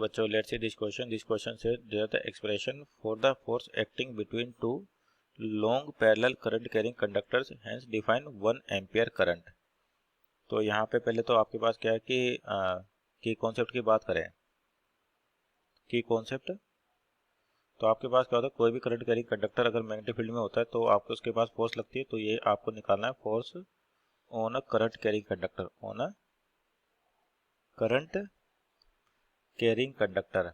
बच्चों, let's see this question. This question says there the expression for the force acting between two long parallel current carrying conductors, hence define 1 ampere current. तो यहाँ पे पहले तो आपके पास क्या है कि की कॉन्सेप्ट की बात करें, की कॉन्सेप्ट। तो आपके पास क्या होता है, कोई भी करंट कैरिंग कंडक्टर अगर मैग्नेटिक फील्ड में होता है तो आपको उसके पास फोर्स लगती है। तो ये आपको निकालना है force on a current carrying conductor, on a current carrying conductor.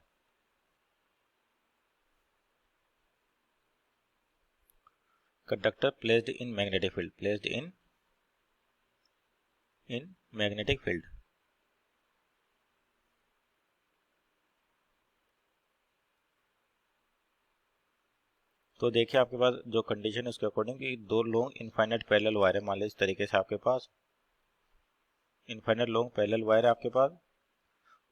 Conductor placed in magnetic field, placed in magnetic field. तो देखिए आपके पास जो कंडीशन है उसके अकॉर्डिंग कि दो लॉन्ग इनफाइनाइट पैरेलल वायर है। मान लीजिए इस तरीके से आपके पास इनफाइनाइट लॉन्ग पैरेलल वायर है आपके पास,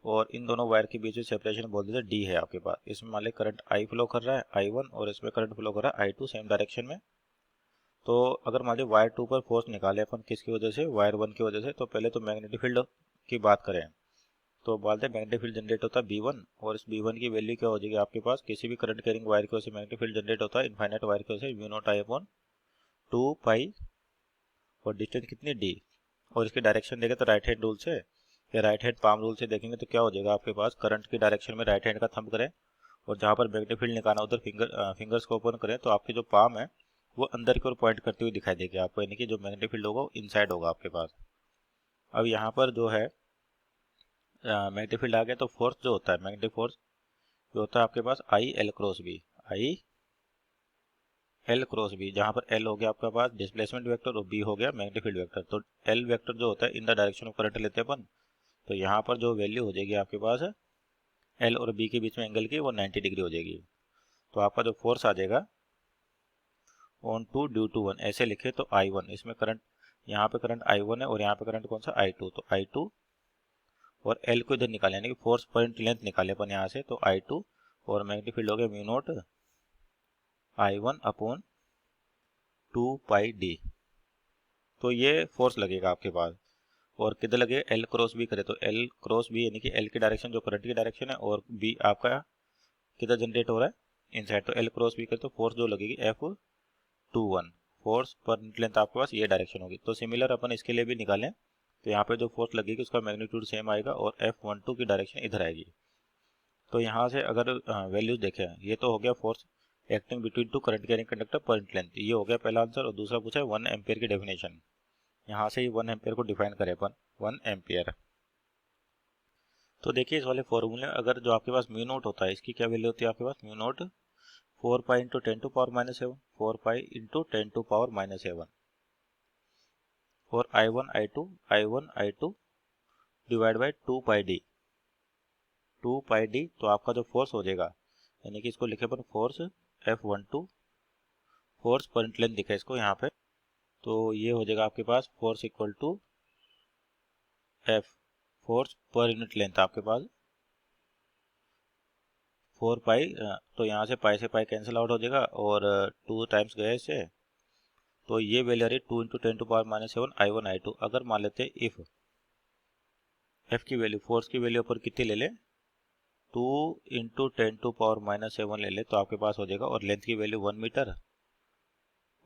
और इन दोनों वायर के बीच में सेपरेशन बोल देते डी है आपके पास। इसमें मान लीजिए करंट आई फ्लो कर रहा है, I1, और इसमें करंट फ्लो कर रहा है I2 सेम डायरेक्शन में। तो अगर मान लीजिए वायर 2 पर फोर्स निकाले अपन किसकी वजह से, वायर 1 की वजह से, तो पहले तो मैग्नेटिक फील्ड की बात करें तो बोलते हैं मैग्नेटिक फील्ड जनरेट होता है B1, और इस B1 की वैल्यू क्या हो जाएगी आपके पास, किसी भी करंट कैरिंग वायर की वजह से मैग्नेटिक फील्ड जनरेट होता है इनफाइनाइट वायर की वजह से V0I/2 पाई, और डिस्टेंस कितनी डी। और इसकी डायरेक्शन देखें तो राइट हैंड रूल से या राइट हैंड पाम रूल से देखेंगे तो क्या हो जाएगा आपके पास, करंट की डायरेक्शन में राइट हैंड का थंब करें और जहाँ पर मैग्नेटिक फील्ड निकालना उधर फिंगर्स को ओपन करें तो आपकी जो पाम है वो अंदर की ओर पॉइंट करती हुई दिखाई देगी आपको, यानी कि जो मैग्नेटिक फील्ड होगा इनसाइड होगा आपके पास। अब यहाँ पर जो है मैग्नेटिक फील्ड आ गया, तो फोर्स जो होता है मैग्नेटिक फोर्स जो होता है आपके पास I/L×B, I/L×B, जहाँ पर L हो गया आपके पास डिस्प्लेसमेंट वेक्टर और B हो गया मैग्नेटिक फील्ड वेक्टर। तो L वेक्टर जो होता है in the direction of current लेते हैं अपन, तो यहाँ पर जो वैल्यू हो जाएगी आपके पास L और B के बीच में एंगल की वो 90 डिग्री हो जाएगी। तो आपका जो फोर्स आ जाएगा ऑन 2 ड्यू टू 1, ऐसे लिखे तो I1, इसमें करंट, यहाँ पे करंट I1 है और यहाँ पे करंट कौन सा I2, तो I2 और L को इधर निकाले यानी कि फोर्स पर लेंथ निकाले अपन यहाँ से, तो I2 और मैग्नेटिक फील्ड हो गया म्यू नॉट I1/2 पाई डी। तो ये फोर्स लगेगा आपके पास, और किधर लगे L×B करे तो L×B यानी कि L की डायरेक्शन जो करंट की डायरेक्शन है, और B आपका किधर जनरेट हो रहा है इनसाइड, तो L×B करे तो फोर्स जो लगेगी F21, फोर्स पर लेंथ आपके पास ये डायरेक्शन होगी। तो सिमिलर अपन इसके लिए भी निकालें तो यहाँ पे जो फोर्स लगेगी उसका मैग्नीट्यूड सेम आएगा और F12 की डायरेक्शन इधर आएगी। तो यहाँ से अगर वैल्यूज देखें, ये तो हो गया force acting between two current carrying conductor point length, ये हो गया पहला आंसर। और दूसरा पूछा है 1 एम्पियर की डेफिनेशन, यहाँ से ही 1 एम्पियर को डिफाइन करें अपन, 1 एम्पियर। तो देखिए इस वाले फॉर्मूले अगर जो आपके पास म्यू नॉट होता है, इसकी क्या वैल्यू होती है आपके पास, mu naught 4 pi into 10⁻⁷, 4 pi into 10⁻⁷, और I1/I2 divide by 2 pi d, 2 pi d. तो आपका जो फोर्स हो जाएगा, यानी कि इसको लिखे अपन फोर्स F12, फोर्स पर लेंथ दिखा इसको यहाँ पे, तो ये हो जाएगा आपके पास force equal to F, force पर यूनिट लेंथ आपके पास 4 पाई, तो यहाँ से पाई से पाई कैंसिल आउट हो जाएगा और 2 टाइम्स गए इससे, तो ये वैल्यू आ रही है 2 इंटू 10⁻⁷ I1/I2। अगर मान लेते हैं इफ F की वैल्यू, फोर्स की वैल्यू पर कितनी ले लें, 2 इंटू 10⁻⁷ ले ले, तो आपके पास हो जाएगा, और लेंथ की वैल्यू 1 मीटर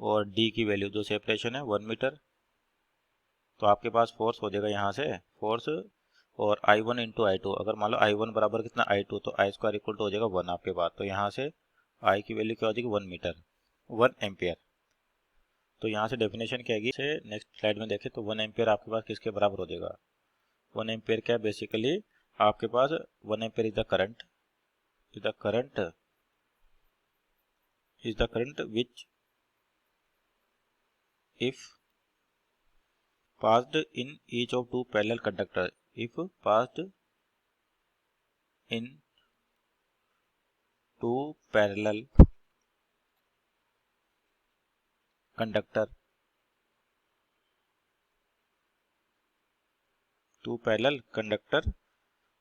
और डी की वैल्यू जो सेपरेशन है 1 मीटर। तो आपके पास फोर्स हो जाएगा यहाँ से फोर्स, और I1 इंटू I2, अगर मान लो I1 बराबर कितना I2, तो I² इक्वल टू हो जाएगा 1 आपके पास। तो यहाँ से I की वैल्यू क्या हो जाएगी 1 मीटर, 1 एम्पियर। तो यहाँ से डेफिनेशन क्या आएगी, से नेक्स्ट स्लाइड में देखें तो 1 एम्पियर आपके पास किसके बराबर हो जाएगा। 1 एम्पियर क्या है बेसिकली आपके पास, 1 ampere is the current, is the current which if passed in each of two parallel conductor, if passed in two parallel conductor,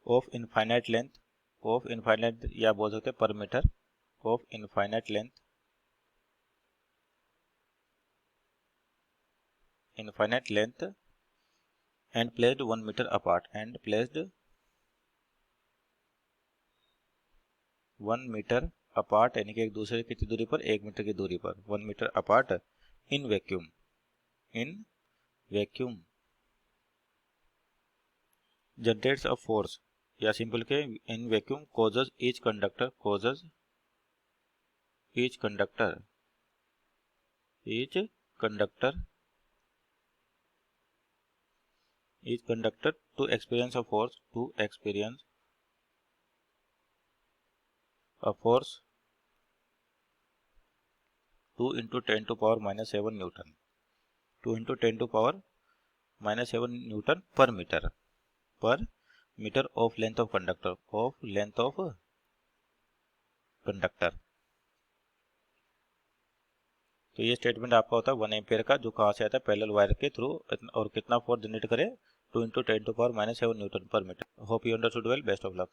of infinite length, या बोल सकते पर metre, of infinite length and placed 1 meter apart, and placed 1 metre apart यानी कि एक दूसरे की कितनी दूरी पर, 1 मीटर की दूरी पर, 1 metre apart in vacuum, in vacuum generates a force, या सिंपल के in vacuum causes each conductor each conductor to experience a force 2 into 10 to power minus 7 Newton, 2 into 10 to power minus 7 Newton per meter of length of conductor, तो ये statement आपका होता है 1 ampere का, जो कहाँ से आता है, पैरेलल वायर के थ्रू, और कितना फोर्स जनरेट करे, 2 into 10 to power minus 7 Newton per meter. Hope you understood well, best of luck.